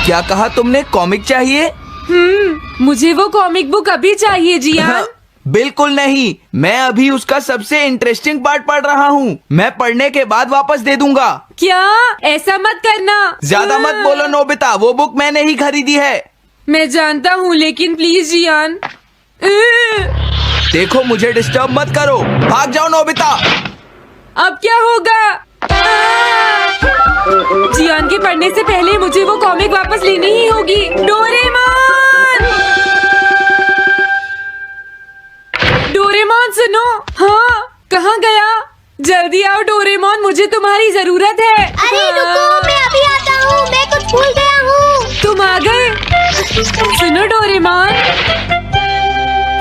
क्या कहा तुमने? कॉमिक चाहिए? मुझे वो कॉमिक बुक अभी चाहिए जियान। बिल्कुल नहीं, मैं अभी उसका सबसे इंटरेस्टिंग पार्ट पढ़ रहा हूँ। मैं पढ़ने के बाद वापस दे दूंगा। क्या? ऐसा मत करना। ज्यादा मत बोलो नोबिता, वो बुक मैंने ही खरीदी है। मैं जानता हूँ, लेकिन प्लीज जियान। देखो, मुझे डिस्टर्ब मत करो। भाग जाओ नोबिता। अब क्या होगा? जियान के पढ़ने से पहले मुझे वो कॉमिक वापस लेनी ही होगी। डोरेमोन! डोरेमोन सुनो। हाँ, कहाँ गया? जल्दी आओ डोरेमोन, मुझे तुम्हारी जरूरत है। अरे रुको, मैं अभी आता हूँ। मैं कुछ भूल गया हूँ। तुम आ गए? सुनो डोरेमोन,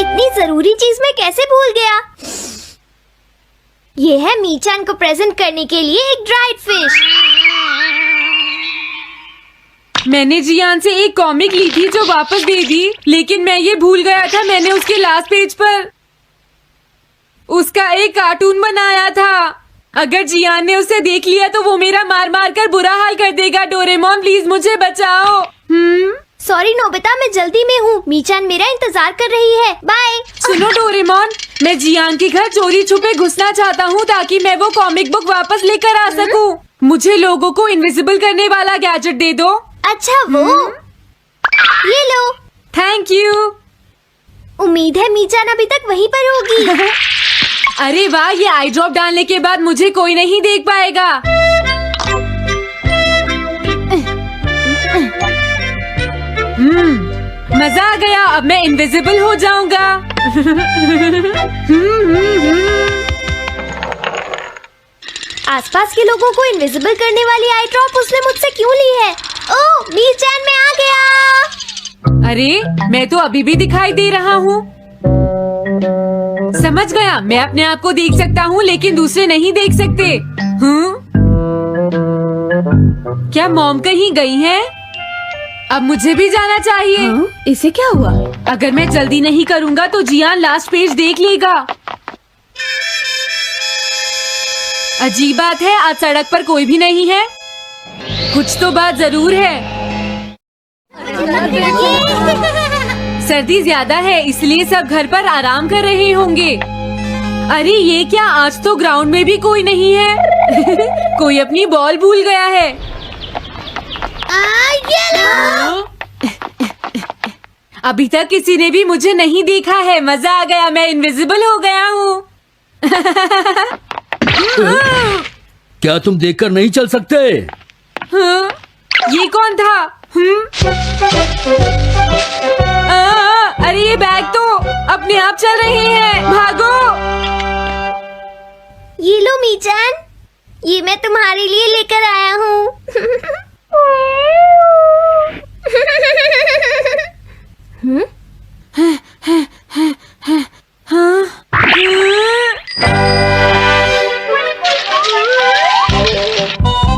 इतनी जरूरी चीज मैं कैसे भूल गया? ये है मीचान को प्रेजेंट करने के लिए एक ड्राइड फिश। मैंने जियान से एक कॉमिक ली थी जो वापस दे दी, लेकिन मैं ये भूल गया था मैंने उसके लास्ट पेज पर उसका एक कार्टून बनाया था। अगर जियान ने उसे देख लिया तो वो मेरा मार मार कर बुरा हाल कर देगा। डोरेमोन प्लीज मुझे बचाओ। सॉरी नोबिता, मैं जल्दी में हूँ। मीचान मेरा इंतजार कर रही है। बाय। सुनो डोरेमोन, मैं जियान के घर चोरी छुपे घुसना चाहता हूँ ताकि मैं वो कॉमिक बुक वापस लेकर आ सकूँ। मुझे लोगों को इनविजिबल करने वाला गैजेट दे दो। अच्छा वो ये लो। Thank you. उम्मीद है मीचान अभी तक वहीं पर होगी। अरे वाह, ये आई ड्रॉप डालने के बाद मुझे कोई नहीं देख पाएगा। मजा आ गया, अब मैं इनविजिबल हो जाऊंगा। आसपास के लोगों को इनविजिबल करने वाली आई ड्रॉप उसने मुझसे क्यों ली है? ओह, मीचान मैं आ गया। अरे, मैं तो अभी भी दिखाई दे रहा हूँ। समझ गया, मैं अपने आप को देख सकता हूँ लेकिन दूसरे नहीं देख सकते। क्या मॉम कहीं गई है? अब मुझे भी जाना चाहिए। इसे क्या हुआ? अगर मैं जल्दी नहीं करूँगा तो जियान लास्ट पेज देख लेगा। अजीब बात है, आज सड़क पर कोई भी नहीं है। कुछ तो बात जरूर है। सर्दी ज्यादा है इसलिए सब घर पर आराम कर रहे होंगे। अरे ये क्या, आज तो ग्राउंड में भी कोई नहीं है। कोई अपनी बॉल भूल गया है। ये लो। अभी तक किसी ने भी मुझे नहीं देखा है। मजा आ गया, मैं इनविजिबल हो गया हूँ। क्या तुम देखकर नहीं चल सकते? ये कौन था? अरे ये बैग तो अपने आप चल रहे हैं। भागो। ये लो मीचान, ये मैं तुम्हारे लिए लेकर आया हूँ।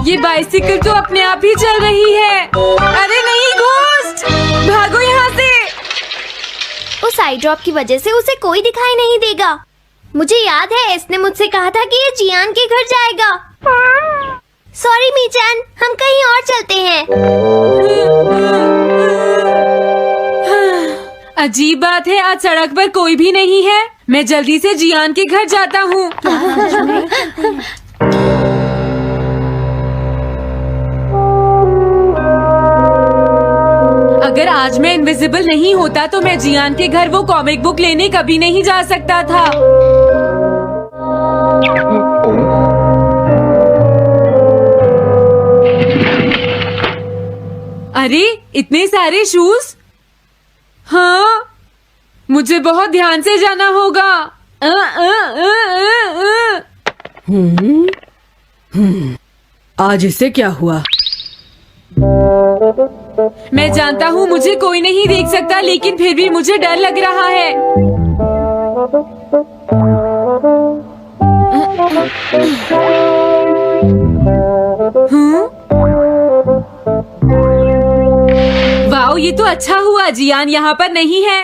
ये बाइसिकल तो अपने आप ही चल रही है। अरे नहीं, घोस्ट! भागो यहाँ से। उस आई ड्रॉप की वजह से उसे कोई दिखाई नहीं देगा। मुझे याद है इसने मुझसे कहा था कि ये जियान के घर जाएगा। सॉरी मीचान, हम कहीं और चलते हैं। अजीब बात है, आज सड़क पर कोई भी नहीं है। मैं जल्दी से जियान के घर जाता हूँ। अगर आज मैं इनविजिबल नहीं होता तो मैं जियान के घर वो कॉमिक बुक लेने कभी नहीं जा सकता था। अरे इतने सारे शूज। हाँ, मुझे बहुत ध्यान से जाना होगा। आज इसे क्या हुआ? मैं जानता हूँ मुझे कोई नहीं देख सकता, लेकिन फिर भी मुझे डर लग रहा है। वाओ, ये तो अच्छा हुआ जियान यहाँ पर नहीं है।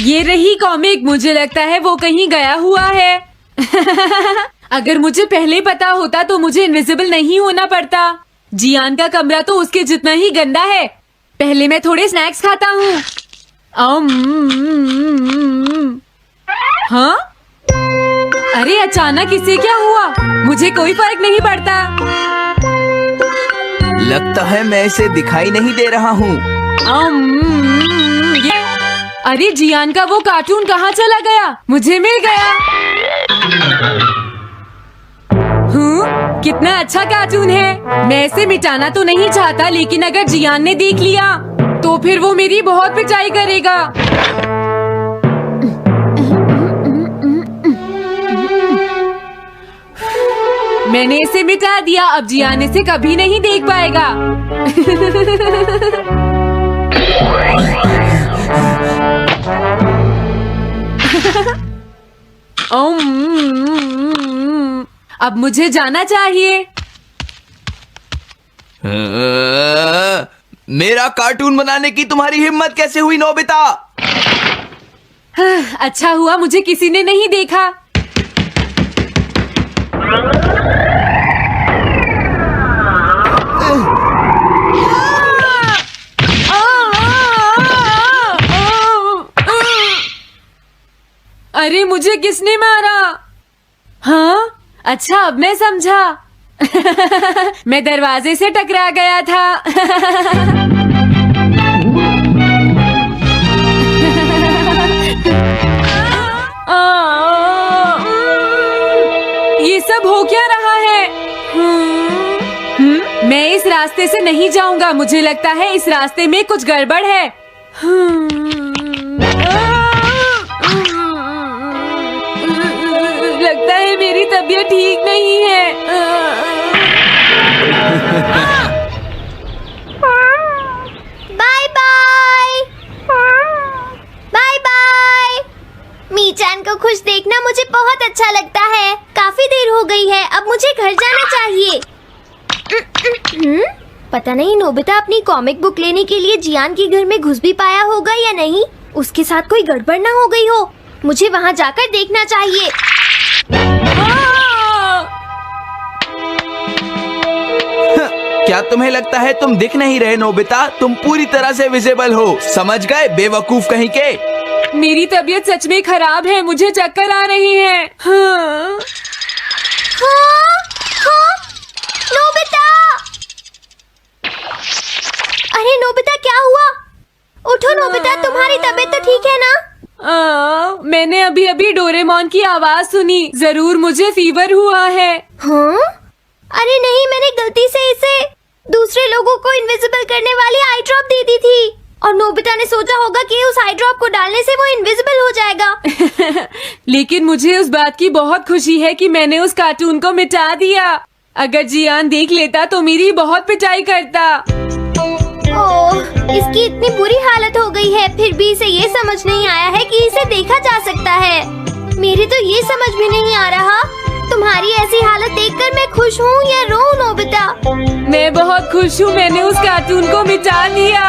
ये रही कॉमिक, मुझे लगता है वो कहीं गया हुआ है। अगर मुझे पहले पता होता तो मुझे इनविजिबल नहीं होना पड़ता। जियान का कमरा तो उसके जितना ही गंदा है। पहले मैं थोड़े स्नैक्स खाता हूँ। हाँ? अरे अचानक इसे क्या हुआ? मुझे कोई फर्क नहीं पड़ता। लगता है मैं इसे दिखाई नहीं दे रहा हूँ। अरे जियान का वो कार्टून कहाँ चला गया? मुझे मिल गया। कितना अच्छा कार्टून है। मैं इसे मिटाना तो नहीं चाहता, लेकिन अगर जियान ने देख लिया तो फिर वो मेरी बहुत पिटाई करेगा। मैंने इसे मिटा दिया। अब जियान इसे कभी नहीं देख पाएगा। अब मुझे जाना चाहिए। मेरा कार्टून बनाने की तुम्हारी हिम्मत कैसे हुई नोबिता? अच्छा हुआ मुझे किसी ने नहीं देखा। अरे मुझे किसने मारा? हाँ, अच्छा अब मैं समझा। मैं दरवाजे से टकरा गया था। ये सब हो क्या रहा है? मैं इस रास्ते से नहीं जाऊंगा। मुझे लगता है इस रास्ते में कुछ गड़बड़ है। लगता है मेरी तबीयत ठीक नहीं है। Bye bye. Bye bye. मीचान को खुश देखना मुझे बहुत अच्छा लगता है। काफी देर हो गई है, अब मुझे घर जाना चाहिए। पता नहीं नोबिता अपनी कॉमिक बुक लेने के लिए जियान के घर में घुस भी पाया होगा या नहीं। उसके साथ कोई गड़बड़ ना हो गई हो। मुझे वहाँ जाकर देखना चाहिए। क्या तुम्हें लगता है तुम दिख नहीं रहे नोबिता? तुम पूरी तरह से विजिबल हो। समझ गए बेवकूफ कहीं के। मेरी तबीयत सच में खराब है। मुझे चक्कर आ रही है। हाँ। नोबिता! अरे नोबिता क्या हुआ? उठो नोबिता, तुम्हारी तबीयत तो ठीक है ना? मैंने अभी अभी डोरेमोन की आवाज सुनी। जरूर मुझे फीवर हुआ है। हाँ? अरे नहीं, मैंने गलती से इसे दूसरे लोगों को इनविजिबल करने वाली आई ड्रॉप दे दी थी। और नोबिता ने सोचा होगा कि उस आई ड्रॉप को डालने से वो इनविजिबल हो जाएगा। लेकिन मुझे उस बात की बहुत खुशी है कि मैंने उस कार्टून को मिटा दिया। अगर जियान देख लेता तो मेरी बहुत पिटाई करता। ओह, इसकी इतनी बुरी हालत हो गई है, फिर भी इसे ये समझ नहीं आया है कि इसे देखा जा सकता है। मेरे तो ये समझ भी नहीं आ रहा। तुम्हारी ऐसी हालत देखकर मैं खुश हूँ या रोऊं नोबिता? मैं बहुत खुश हूँ। मैंने उस कार्टून को मिटा दिया।